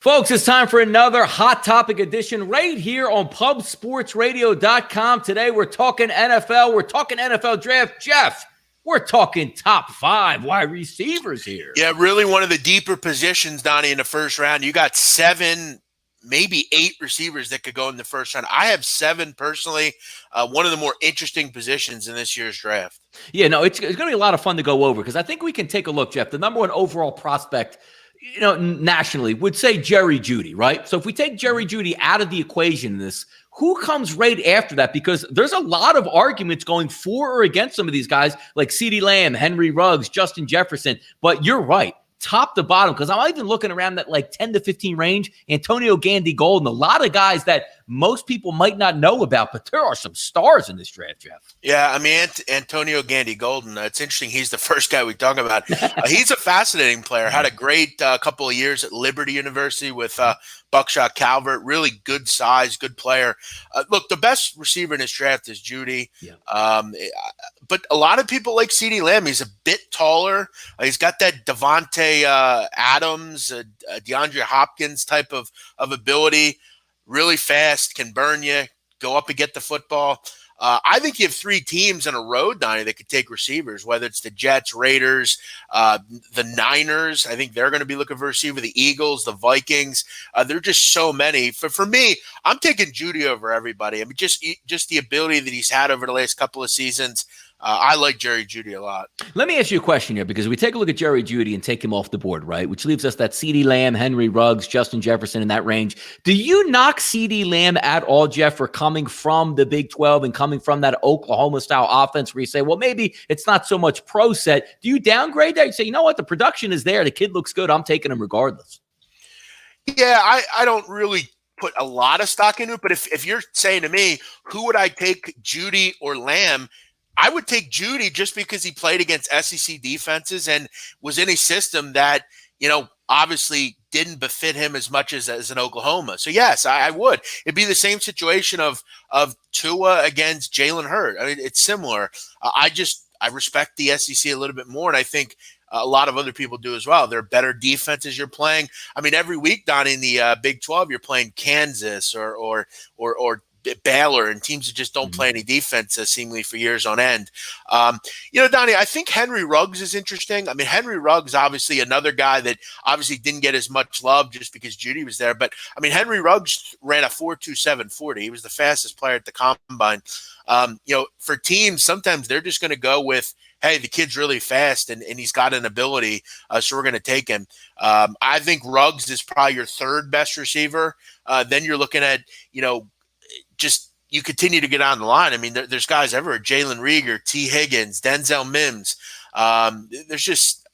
Folks, it's time for another Hot Topic edition right here on PubSportsRadio.com. Today we're talking NFL. We're talking NFL draft. Jeff, we're talking top 5 wide receivers here. Yeah, really one of the deeper positions, Donnie, in the first round. You got 7, maybe 8 receivers that could go in the first round. I have 7 personally. One of the more interesting positions in this year's draft. Yeah, no, it's going to be a lot of fun to go over because I think we can take a look, Jeff. The number 1 overall prospect nationally would say Jerry Jeudy, right? So if we take Jerry Jeudy out of the equation in this, who comes right after that? Because there's a lot of arguments going for or against some of these guys like CeeDee Lamb, Henry Ruggs, Justin Jefferson. But you're right, top to bottom, because I'm even looking around that like 10 to 15 range, Antonio Gandy-Golden, a lot of guys that most people might not know about, but there are some stars in this draft, Jeff. Yeah, I mean, Antonio Gandy-Golden, it's interesting. He's the first guy we talk about. He's a fascinating player. Had a great couple of years at Liberty University with Buckshot Calvert. Really good size, good player. Look, the best receiver in this draft is Jeudy. Yeah. But a lot of people like CeeDee Lamb. He's a bit taller. He's got that Devontae Adams, DeAndre Hopkins type of ability. Really fast, can burn you, go up and get the football. I think you have 3 teams in a row, Donnie, that could take receivers, whether it's the Jets, Raiders, the Niners. I think they're going to be looking for a receiver, the Eagles, the Vikings. There are just so many. For me, I'm taking Jeudy over everybody. I mean, just the ability that he's had over the last couple of seasons. I like Jerry Jeudy a lot. Let me ask you a question here, because we take a look at Jerry Jeudy and take him off the board, right? Which leaves us that CeeDee Lamb, Henry Ruggs, Justin Jefferson in that range. Do you knock CeeDee Lamb at all, Jeff, for coming from the Big 12 and coming from that Oklahoma-style offense where you say, well, maybe it's not so much pro set? Do you downgrade that? You say, you know what? The production is there. The kid looks good. I'm taking him regardless. Yeah, I don't really put a lot of stock into it, but if you're saying to me, who would I take, Jeudy or Lamb? I would take Jeudy just because he played against SEC defenses and was in a system that, obviously didn't befit him as much as an Oklahoma. So, yes, I would. It'd be the same situation of Tua against Jalen Hurts. I mean, it's similar. I respect the SEC a little bit more, and I think a lot of other people do as well. They're better defenses you're playing. I mean, every week down in the Big 12, you're playing Kansas or Baylor and teams that just don't play any defense seemingly for years on end. Donnie, I think Henry Ruggs is interesting. I mean, Henry Ruggs, obviously another guy that obviously didn't get as much love just because Jeudy was there. But I mean, Henry Ruggs ran a 4.27 40. He was the fastest player at the combine. For teams, sometimes they're just going to go with, hey, the kid's really fast and he's got an ability, so we're going to take him. I think Ruggs is probably your 3rd best receiver. Then you're looking at, just you continue to get on the line. I mean, there's guys everywhere: Jalen Reagor, T. Higgins, Denzel Mims. There's just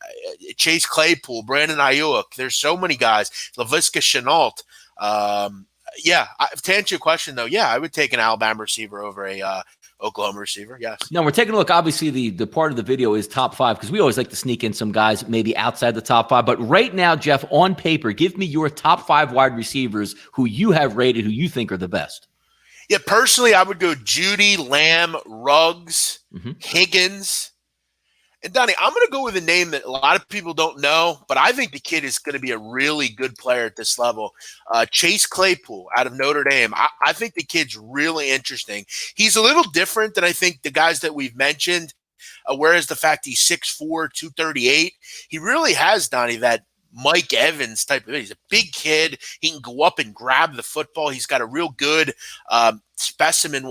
Chase Claypool, Brandon Ayuk. There's so many guys. Laviska Shenault. To answer your question, though, I would take an Alabama receiver over a Oklahoma receiver. Yes. No, we're taking a look. Obviously, the part of the video is top 5 because we always like to sneak in some guys maybe outside the top 5. But right now, Jeff, on paper, give me your top 5 wide receivers who you have rated, who you think are the best. Yeah, personally, I would go Jeudy, Lamb, Ruggs, Higgins. And, Donnie, I'm going to go with a name that a lot of people don't know, but I think the kid is going to be a really good player at this level. Chase Claypool out of Notre Dame. I think the kid's really interesting. He's a little different than I think the guys that we've mentioned, whereas the fact he's 6'4", 238, he really has, Donnie, that Mike Evans type of it. He's a big kid. He can go up and grab the football. He's got a real good specimen.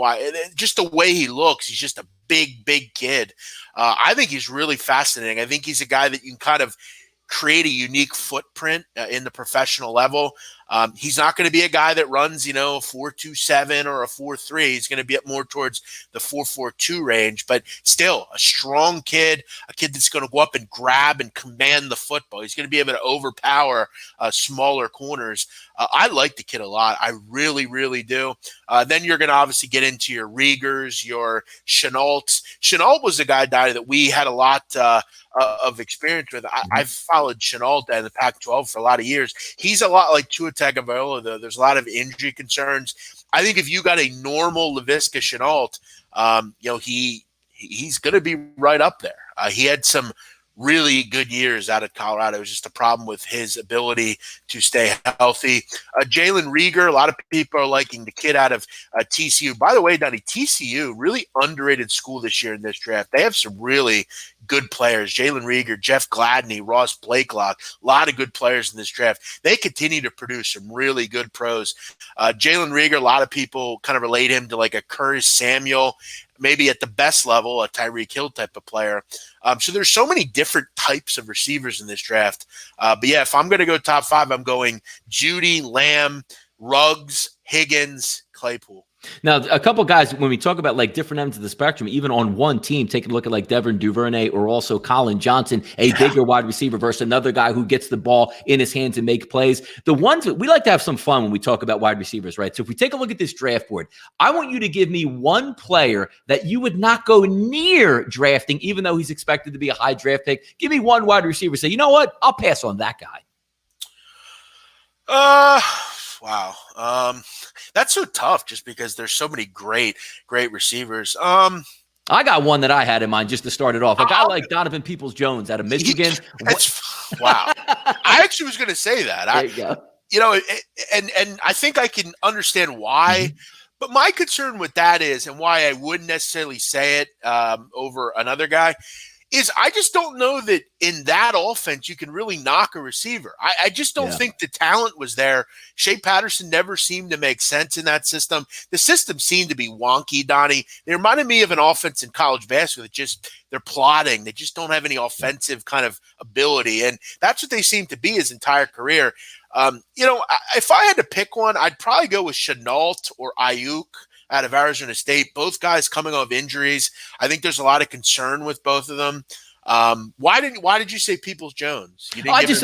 Just the way he looks, he's just a big kid. I think he's really fascinating. I think he's a guy that you can kind of create a unique footprint in the professional level. He's not going to be a guy that runs, a 4.27 or a 4.3. He's going to be up more towards the 4.42 range, but still a strong kid, a kid that's going to go up and grab and command the football. He's going to be able to overpower smaller corners. I like the kid a lot. I really, really do. Then you're going to obviously get into your Reagors, your Shenaults. Shenault was a guy, Donnie, that we had a lot of experience with. I've followed Shenault in the Pac-12 for a lot of years. He's a lot like Tua Tagovailoa, though. There's a lot of injury concerns. I think if you got a normal Laviska Shenault, he's going to be right up there. He had some really good years out of Colorado. It was just a problem with his ability to stay healthy. Jalen Rieger, a lot of people are liking the kid out of TCU. By the way, Donnie, TCU, really underrated school this year in this draft. They have some really good players. Jalen Rieger, Jeff Gladney, Ross Blakelock, a lot of good players in this draft. They continue to produce some really good pros. Jalen Rieger, a lot of people kind of relate him to like a Curtis Samuel, maybe at the best level, a Tyreek Hill type of player. So there's so many different types of receivers in this draft. But yeah, if I'm going to go top 5, I'm going Jeudy, Lamb, Ruggs, Higgins, Claypool. Now, a couple guys, when we talk about like different ends of the spectrum, even on one team, taking a look at like Devin Duvernay or also Colin Johnson, a bigger wide receiver versus another guy who gets the ball in his hands and make plays. The ones we like to have some fun when we talk about wide receivers, right? So if we take a look at this draft board, I want you to give me one player that you would not go near drafting, even though he's expected to be a high draft pick. Give me one wide receiver. Say, you know what? I'll pass on that guy. Wow. That's so tough just because there's so many great receivers. I got one that I had in mind just to start it off. A guy like Donovan Peoples-Jones out of Michigan. Wow. I actually was going to say that. There you go. You know, and I think I can understand why. Mm-hmm. But my concern with that is, and why I wouldn't necessarily say it over another guy, is I just don't know that in that offense you can really knock a receiver. I just don't think the talent was there. Shea Patterson never seemed to make sense in that system. The system seemed to be wonky, Donnie. They reminded me of an offense in college basketball that just they're plotting. They just don't have any offensive kind of ability. And that's what they seem to be his entire career. You know, if I had to pick one, I'd probably go with Shenault or Ayuk out of Arizona State. Both guys coming off injuries. I think there's a lot of concern with both of them. Why did you say Peoples-Jones? I just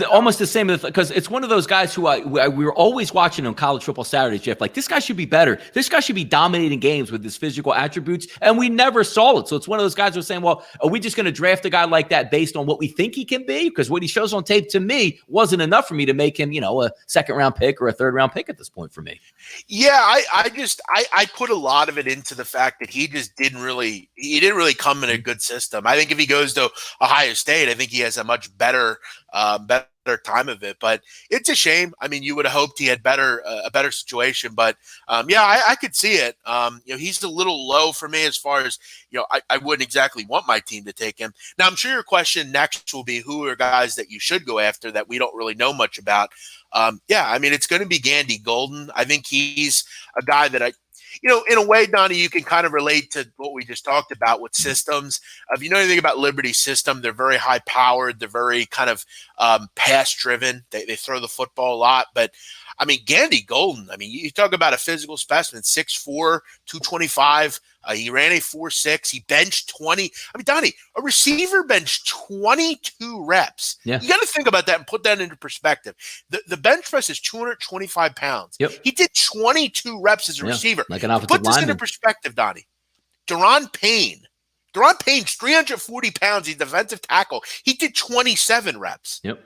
almost the same because it's one of those guys who we were always watching on College Football Saturdays, Jeff. Like, this guy should be better. This guy should be dominating games with his physical attributes, and we never saw it. So it's one of those guys who are saying, well, are we just going to draft a guy like that based on what we think he can be? Because what he shows on tape to me wasn't enough for me to make him, a second-round pick or a third-round pick at this point for me. Yeah, I put a lot of it into the fact that he didn't really come in a good system. I think if he goes to Ohio State, I think he has a much better time of it. But it's a shame. I mean, you would have hoped he had a better situation. But I could see it. He's a little low for me as far as I wouldn't exactly want my team to take him. Now, I'm sure your question next will be who are guys that you should go after that we don't really know much about. I mean, it's going to be Gandy Golden. I think he's a guy that in a way, Donnie, you can kind of relate to what we just talked about with systems. If you know anything about Liberty's system, they're very high powered. They're very kind of pass driven. They throw the football a lot. But I mean, Gandy Golden, I mean, you talk about a physical specimen, 6'4", 225. He ran a 4.6. He benched 20. I mean, Donnie, a receiver benched 22 reps. Yeah. You got to think about that and put that into perspective. The bench press is 225 pounds. Yep. He did 22 reps as a receiver. Like an offensive Put this lineman. into perspective, Donnie. Daron Payne's 340 pounds. He's defensive tackle. He did 27 reps. Yep.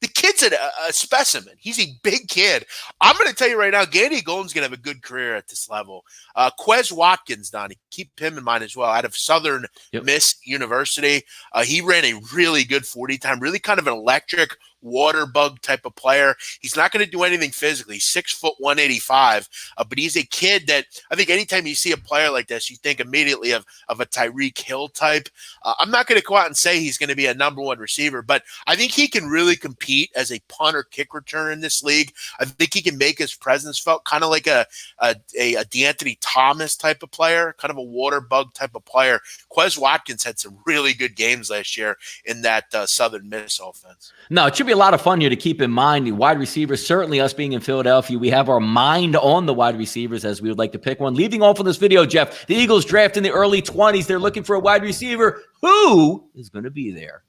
The kid's a specimen. He's a big kid. I'm going to tell you right now, Gandy Golden's going to have a good career at this level. Quez Watkins, Donnie, keep him in mind as well, out of Southern Miss University. He ran a really good 40 time, really kind of an electric water bug type of player. He's not going to do anything physically. 6 foot 185, but he's a kid that I think anytime you see a player like this, you think immediately of a Tyreek Hill type. I'm not going to go out and say he's going to be a number one receiver, but I think he can really compete as a punt or kick returner in this league. I think he can make his presence felt, kind of like a DeAnthony Thomas type of player, kind of a water bug type of player. Quez Watkins had some really good games last year in that Southern Miss offense. No, it should be a lot of fun here to keep in mind. The wide receivers, certainly us being in Philadelphia, we have our mind on the wide receivers as we would like to pick one. Leading off on this video, Jeff, the Eagles draft in the early 20s. They're looking for a wide receiver. Who is going to be there?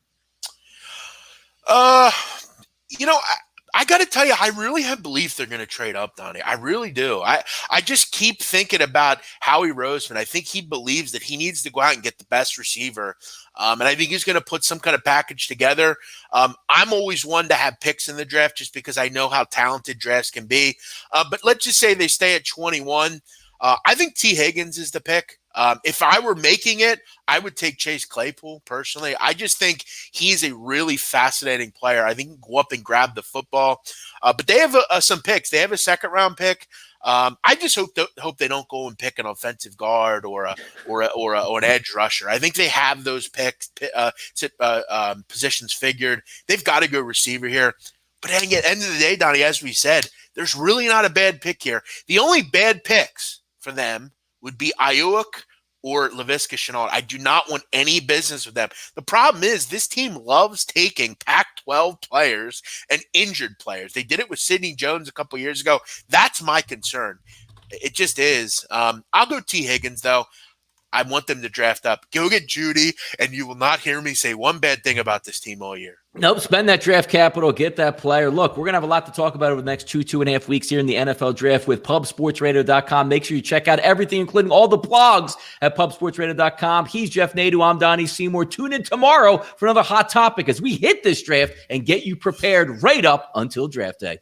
I got to tell you, I really have belief they're going to trade up, Donnie. I really do. I just keep thinking about Howie Roseman. I think he believes that he needs to go out and get the best receiver. And I think he's going to put some kind of package together. I'm always one to have picks in the draft just because I know how talented drafts can be. But let's just say they stay at 21. I think T. Higgins is the pick. If I were making it, I would take Chase Claypool personally. I just think he's a really fascinating player. I think he can go up and grab the football. But they have some picks. They have a second-round pick. I just hope they don't go and pick an offensive guard or an edge rusher. I think they have those picks positions figured. They've got to go receiver here. But at the end of the day, Donnie, as we said, there's really not a bad pick here. The only bad picks for them would be Ayuk or Laviska Shenault. I do not want any business with them. The problem is this team loves taking Pac-12 players and injured players. They did it with Sidney Jones a couple years ago. That's my concern. It just is. I'll go T. Higgins, though. I want them to draft up. Go get Judy, and you will not hear me say one bad thing about this team all year. Nope, spend that draft capital, get that player. Look, we're going to have a lot to talk about over the next 2.5 weeks here in the NFL draft with pubsportsradio.com. Make sure you check out everything, including all the blogs at pubsportsradio.com. He's Jeff Nadeau. I'm Donnie Seymour. Tune in tomorrow for another hot topic as we hit this draft and get you prepared right up until draft day.